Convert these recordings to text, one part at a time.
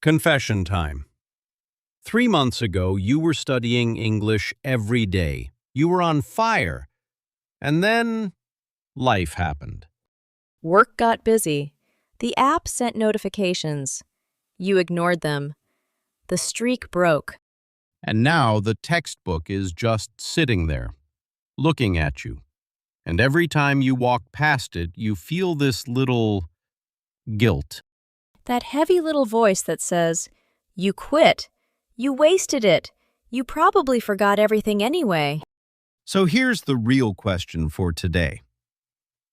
Confession time. 3 months ago, you were studying English every day. You were on fire. And then life happened. Work got busy. The app sent notifications. You ignored them. The streak broke. And now the textbook is just sitting there, looking at you. And every time you walk past it, you feel this little guilt. That heavy little voice that says, "You quit. You wasted it. You probably forgot everything anyway." So here's the real question for today.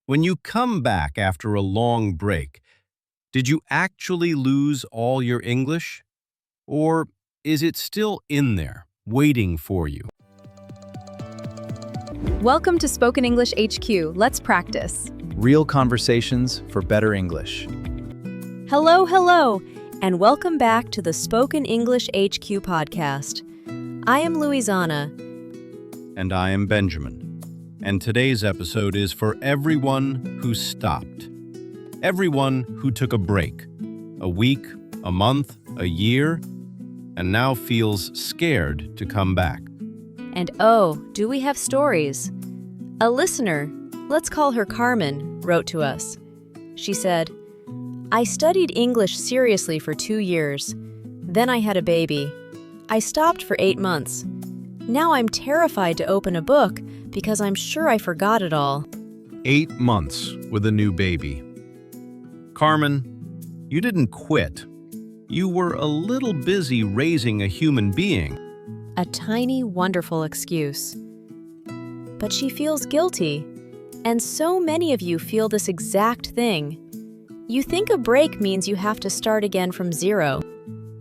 When you come back after a long break, did you actually lose all your English? Or is it still in there, waiting for you? Welcome to Spoken English HQ. Let's practice. Real conversations for better English. Hello, and welcome back to the Spoken English HQ podcast. I am Luisana. And I am Benjamin. And today's episode is for everyone who stopped. Everyone who took a break. A week, a month, a year, and now feels scared to come back. And oh, do we have stories? A listener, let's call her Carmen, wrote to us. She said, "I studied English seriously for 2 years. Then I had a baby. I stopped for 8 months. Now I'm terrified to open a book because I'm sure I forgot it all." 8 months with a new baby. Carmen, you didn't quit. You were a little busy raising a human being. A tiny, wonderful excuse. But she feels guilty, and so many of you feel this exact thing. You think a break means you have to start again from zero.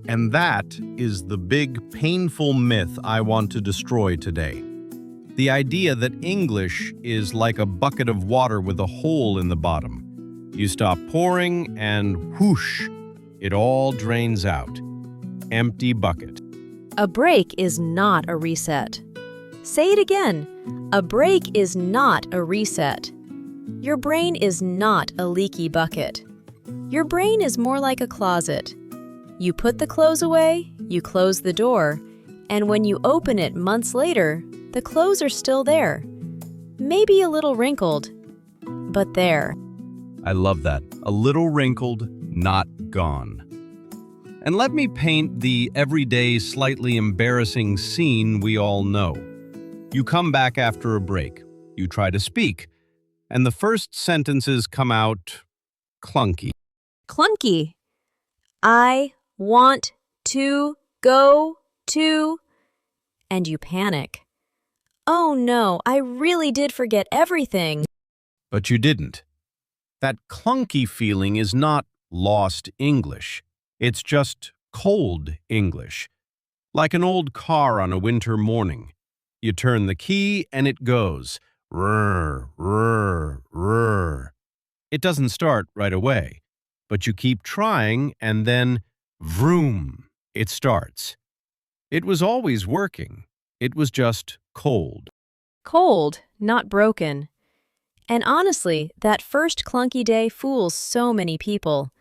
And that is the big, painful myth I want to destroy today. The idea that English is like a bucket of water with a hole in the bottom. You stop pouring and whoosh, it all drains out. Empty bucket. A break is not a reset. Say it again. A break is not a reset. Your brain is not a leaky bucket. Your brain is more like a closet. You put the clothes away, you close the door, and when you open it months later, the clothes are still there. Maybe a little wrinkled, but there. I love that. A little wrinkled, not gone. And let me paint the everyday, slightly embarrassing scene we all know. You come back after a break. You try to speak, and the first sentences come out clunky. Clunky. I want to go to, and you panic. Oh no, I really did forget everything. But you didn't. That clunky feeling is not lost English. It's just cold English. Like an old car on a winter morning. You turn the key and it goes. Rrr, rrr, rrr. It doesn't start right away. But you keep trying, and then, vroom, it starts. It was always working. It was just cold. Cold, not broken. And honestly, that first clunky day fools so many people.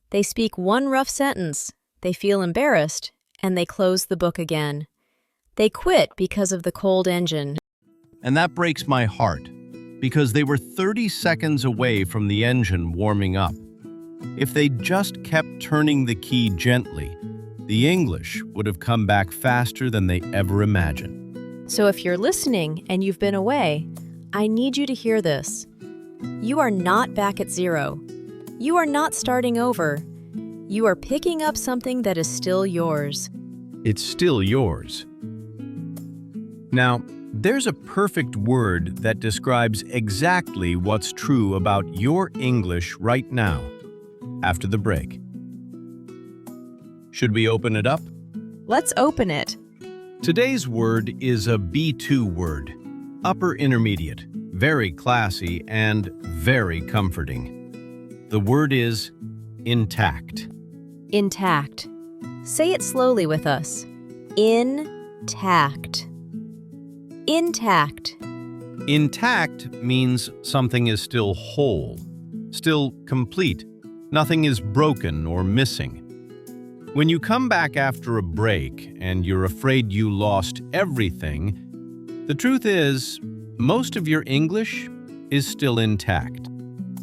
They speak one rough sentence, they feel embarrassed, and they close the book again. They quit because of the cold engine. And that breaks my heart, because they were 30 seconds away from the engine warming up. If they just kept turning the key gently, the English would have come back faster than they ever imagined. So if you're listening and you've been away, I need you to hear this. You are not back at zero. You are not starting over. You are picking up something that is still yours. It's still yours. Now, there's a perfect word that describes exactly what's true about your English right now. After the break. Should we open it up? Let's open it. Today's word is a B2 word, upper intermediate, very classy and very comforting. The word is intact. Intact. Say it slowly with us. Intact. Intact. Intact means something is still whole, still complete. Nothing is broken or missing. When you come back after a break and you're afraid you lost everything, the truth is, most of your English is still intact.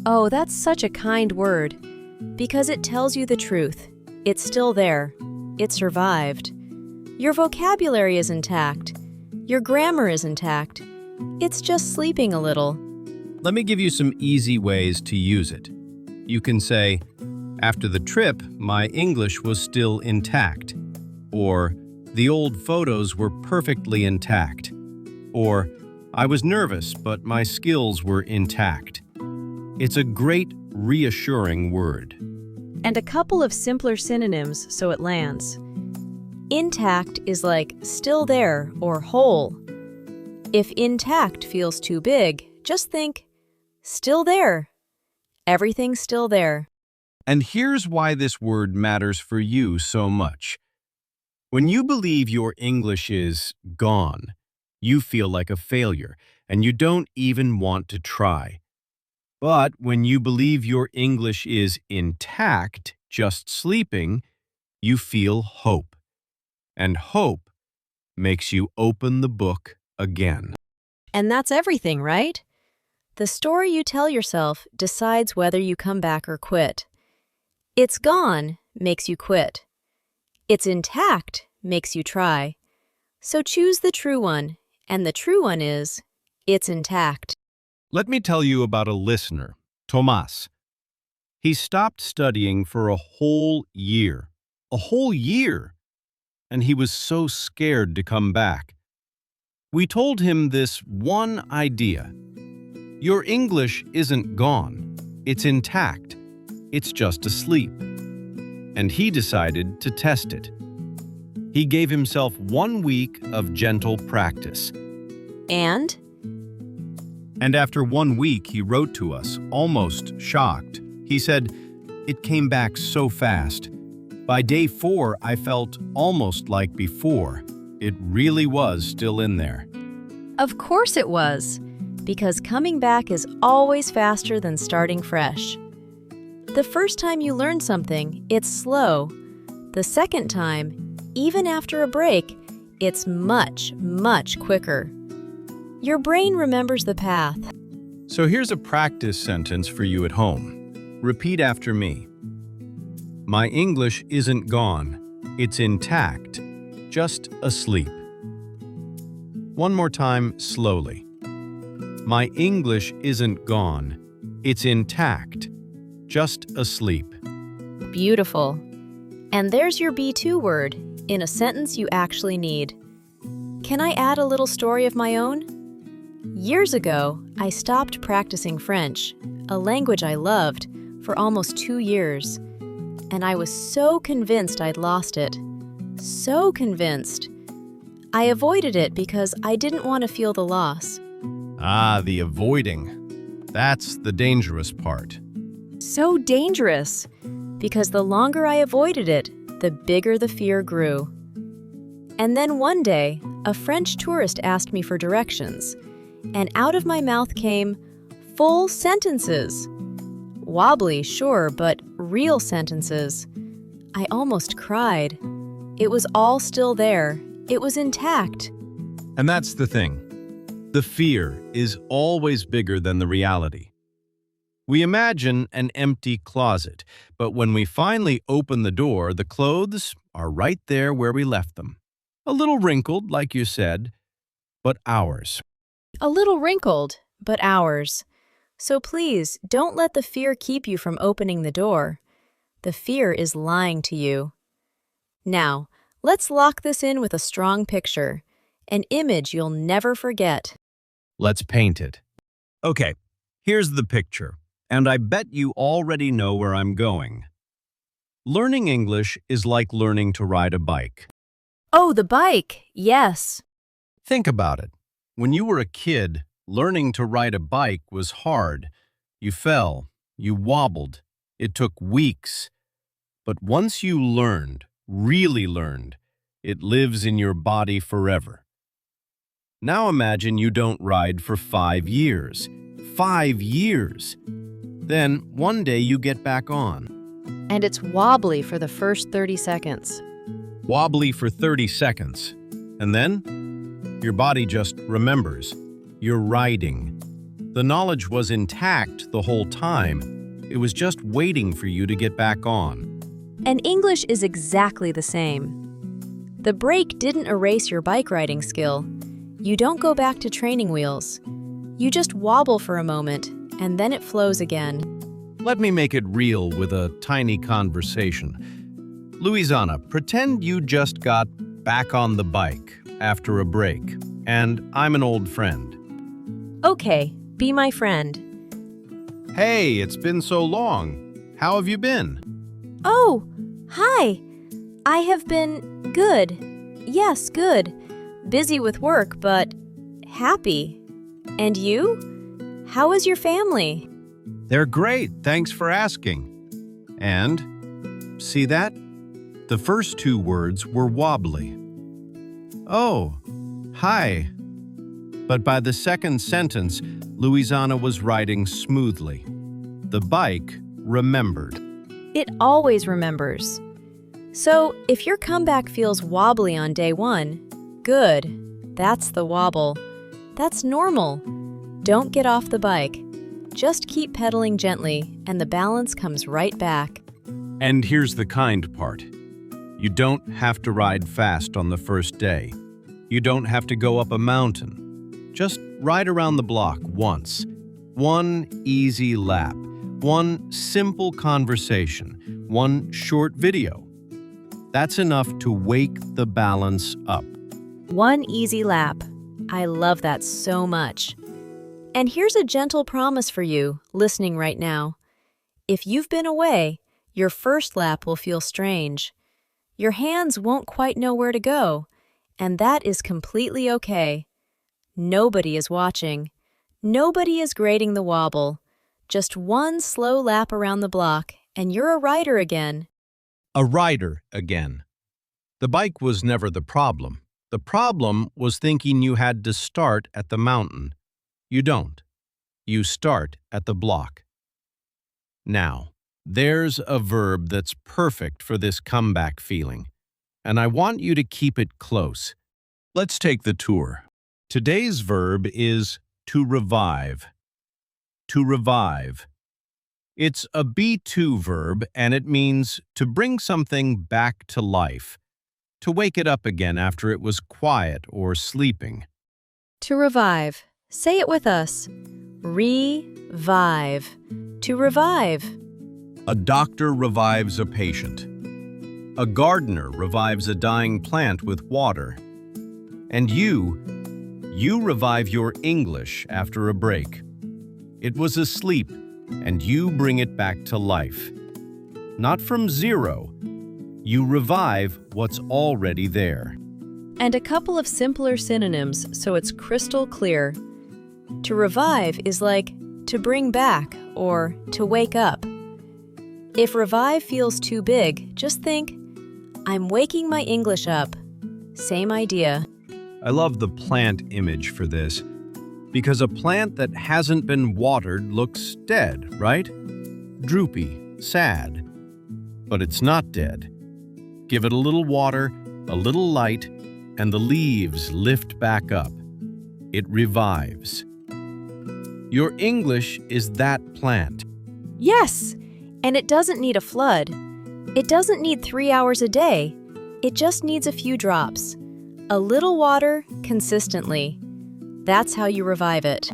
Oh, that's such a kind word, because it tells you the truth. It's still there. It survived. Your vocabulary is intact. Your grammar is intact. It's just sleeping a little. Let me give you some easy ways to use it. You can say, after the trip, my English was still intact. Or, the old photos were perfectly intact. Or, I was nervous, but my skills were intact. It's a great, reassuring word. And a couple of simpler synonyms so it lands. Intact is like still there or whole. If intact feels too big, just think, still there. Everything's still there. And here's why this word matters for you so much. When you believe your English is gone, you feel like a failure, and you don't even want to try. But when you believe your English is intact, just sleeping, you feel hope. And hope makes you open the book again. And that's everything, right? The story you tell yourself decides whether you come back or quit. It's gone makes you quit. It's intact makes you try. So choose the true one, and the true one is, it's intact. Let me tell you about a listener, Tomas. He stopped studying for a whole year. A whole year! And he was so scared to come back. We told him this one idea. Your English isn't gone. It's intact. It's just asleep. And he decided to test it. He gave himself 1 week of gentle practice. And after 1 week, he wrote to us, almost shocked. He said, "It came back so fast. By day 4, I felt almost like before. It really was still in there." of course it was, because coming back is always faster than starting fresh. The first time you learn something, it's slow. The second time, even after a break, it's much, much quicker. Your brain remembers the path. So here's a practice sentence for you at home. Repeat after me. My English isn't gone. It's intact, just asleep. One more time, slowly. My English isn't gone. It's intact, just asleep. Beautiful. And there's your B2 word, in a sentence you actually need. Can I add a little story of my own? Years ago, I stopped practicing French, a language I loved, for almost 2 years. And I was so convinced I'd lost it. So convinced. I avoided it because I didn't want to feel the loss. Ah, the avoiding. That's the dangerous part. So dangerous, because the longer I avoided it, the bigger the fear grew. And then one day, a French tourist asked me for directions, and out of my mouth came full sentences. Wobbly, sure, but real sentences. I almost cried. It was all still there. It was intact. And that's the thing. The fear is always bigger than the reality. We imagine an empty closet, but when we finally open the door, the clothes are right there where we left them. A little wrinkled, like you said, but ours. A little wrinkled, but ours. So please, don't let the fear keep you from opening the door. The fear is lying to you. Now, let's lock this in with a strong picture, an image you'll never forget. Let's paint it. Okay, here's the picture, and I bet you already know where I'm going. Learning English is like learning to ride a bike. Oh, the bike, yes. Think about it. When you were a kid, learning to ride a bike was hard. You fell, you wobbled. It took weeks. But once you learned, really learned, it lives in your body forever. Now imagine you don't ride for 5 years. 5 years! Then one day you get back on. And it's wobbly for the first 30 seconds. Wobbly for 30 seconds. And then, your body just remembers. You're riding. The knowledge was intact the whole time. It was just waiting for you to get back on. And English is exactly the same. The break didn't erase your bike riding skill. You don't go back to training wheels. You just wobble for a moment, and then it flows again. Let me make it real with a tiny conversation. Luisana, pretend you just got back on the bike after a break, and I'm an old friend. Okay, be my friend. Hey, it's been so long. How have you been? Oh, hi. I have been good. Yes, good. Busy with work, but happy. And you? How is your family? They're great, thanks for asking. And, see that? The first two words were wobbly. Oh, hi. But by the second sentence, Luisana was riding smoothly. The bike remembered. It always remembers. So, if your comeback feels wobbly on day one, good. That's the wobble. That's normal. Don't get off the bike. Just keep pedaling gently, and the balance comes right back. And here's the kind part. You don't have to ride fast on the first day. You don't have to go up a mountain. Just ride around the block once. One easy lap. One simple conversation. One short video. That's enough to wake the balance up. One easy lap. I love that so much. And here's a gentle promise for you, listening right now. If you've been away, your first lap will feel strange. Your hands won't quite know where to go, and that is completely okay. Nobody is watching. Nobody is grading the wobble. Just one slow lap around the block, and you're a rider again. A rider again. The bike was never the problem. The problem was thinking you had to start at the mountain. You don't. You start at the block. Now, there's a verb that's perfect for this comeback feeling, and I want you to keep it close. Let's take the tour. Today's verb is to revive. To revive. It's a be-to verb, and it means to bring something back to life, to wake it up again after it was quiet or sleeping. To revive. Say it with us. Revive. To revive. A doctor revives a patient. A gardener revives a dying plant with water. And you revive your English after a break. It was asleep, and you bring it back to life. Not from zero. You revive what's already there. And a couple of simpler synonyms so it's crystal clear. To revive is like to bring back or to wake up. If revive feels too big, just think, I'm waking my English up. Same idea. I love the plant image for this, because a plant that hasn't been watered looks dead, right? Droopy, sad. But it's not dead. Give it a little water, a little light, and the leaves lift back up. It revives. Your English is that plant. Yes, and it doesn't need a flood. It doesn't need 3 hours a day. It just needs a few drops. A little water consistently. That's how you revive it.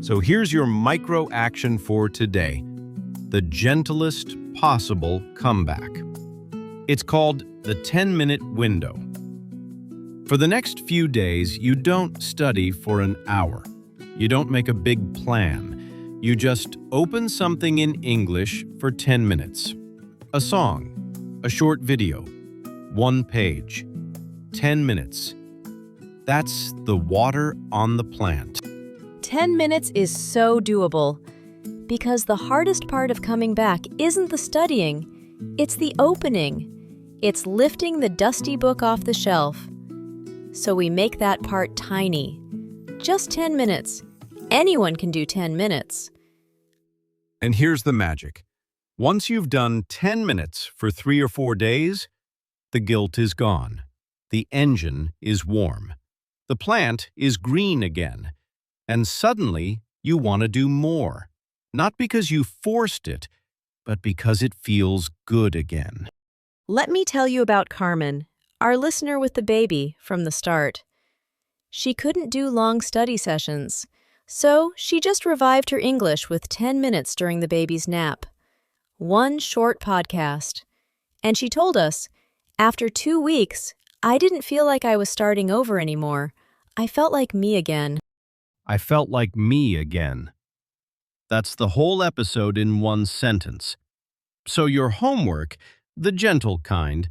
So here's your micro action for today. The gentlest possible comeback. It's called the 10-minute window. For the next few days, you don't study for an hour. You don't make a big plan. You just open something in English for 10 minutes. A song, a short video, one page, 10 minutes. That's the water on the plant. 10 minutes is so doable because the hardest part of coming back isn't the studying, it's the opening. It's lifting the dusty book off the shelf. So we make that part tiny. Just 10 minutes. Anyone can do 10 minutes. And here's the magic. Once you've done 10 minutes for 3 or 4 days, the guilt is gone. The engine is warm. The plant is green again. And suddenly, you want to do more. Not because you forced it, but because it feels good again. Let me tell you about Carmen, our listener with the baby from the start. She couldn't do long study sessions, so she just revived her English with 10 minutes during the baby's nap. One short podcast. And she told us, after 2 weeks, I didn't feel like I was starting over anymore. I felt like me again. I felt like me again. That's the whole episode in one sentence. So your homework, the gentle kind,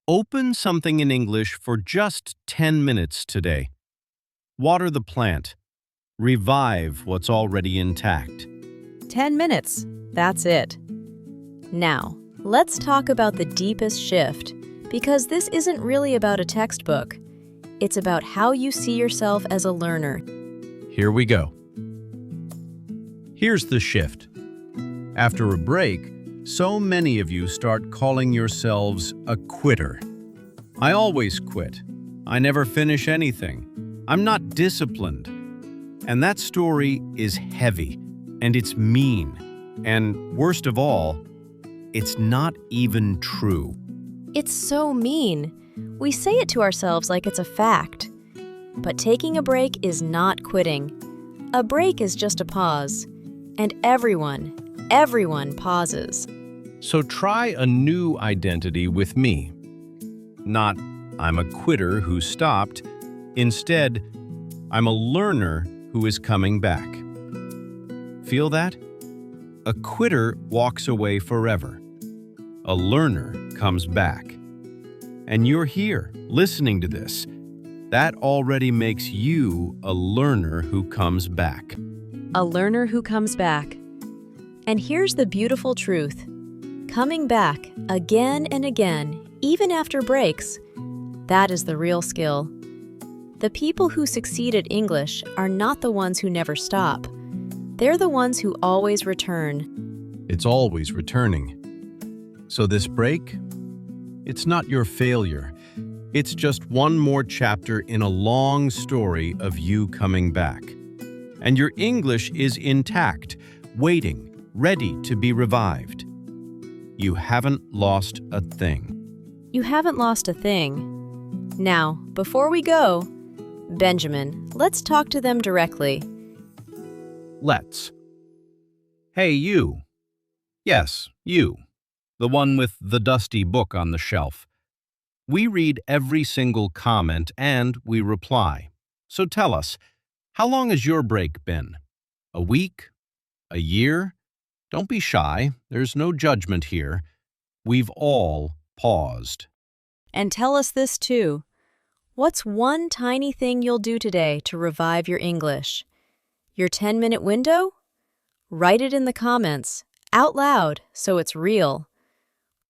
open something in English for just 10 minutes today. Water the plant. Revive what's already intact. 10 minutes. That's it. Now, let's talk about the deepest shift, because this isn't really about a textbook. It's about how you see yourself as a learner. Here we go. Here's the shift. After a break, so many of you start calling yourselves a quitter. I always quit. I never finish anything. I'm not disciplined. And that story is heavy, and it's mean. And worst of all, it's not even true. It's so mean. We say it to ourselves like it's a fact. But taking a break is not quitting. A break is just a pause. And everyone pauses. So try a new identity with me. Not, I'm a quitter who stopped. Instead, I'm a learner who is coming back. Feel that? A quitter walks away forever. A learner comes back. And you're here, listening to this. That already makes you a learner who comes back. A learner who comes back. And here's the beautiful truth. Coming back again and again, even after breaks, that is the real skill. The people who succeed at English are not the ones who never stop. They're the ones who always return. It's always returning. So this break, it's not your failure. It's just one more chapter in a long story of you coming back. And your English is intact, waiting, ready to be revived. You haven't lost a thing. You haven't lost a thing. Now, before we go, Benjamin, let's talk to them directly. Let's. Hey, you. Yes, you. The one with the dusty book on the shelf. We read every single comment and we reply. So tell us, how long has your break been? A week? A year? Don't be shy. There's no judgment here. We've all paused. And tell us this too. What's one tiny thing you'll do today to revive your English? Your 10-minute window? Write it in the comments, out loud, so it's real.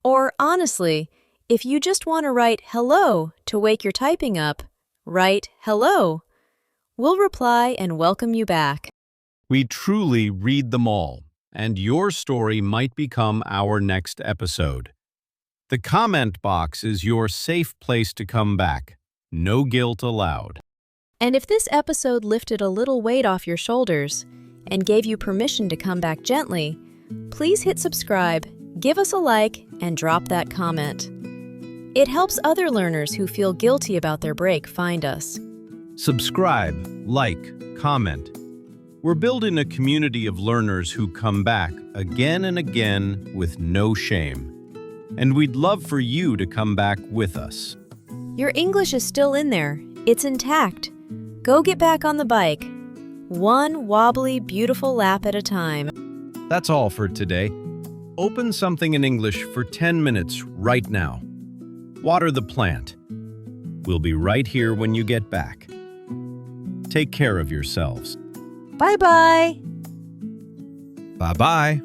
Or honestly, if you just want to write hello to wake your typing up, write hello. We'll reply and welcome you back. We truly read them all, and your story might become our next episode. The comment box is your safe place to come back. No guilt allowed. And if this episode lifted a little weight off your shoulders and gave you permission to come back gently, please hit subscribe, give us a like, and drop that comment. It helps other learners who feel guilty about their break find us. Subscribe, like, comment. We're building a community of learners who come back again and again with no shame. And we'd love for you to come back with us. Your English is still in there. It's intact. Go get back on the bike. One wobbly, beautiful lap at a time. That's all for today. Open something in English for 10 minutes right now. Water the plant. We'll be right here when you get back. Take care of yourselves. Bye-bye. Bye-bye.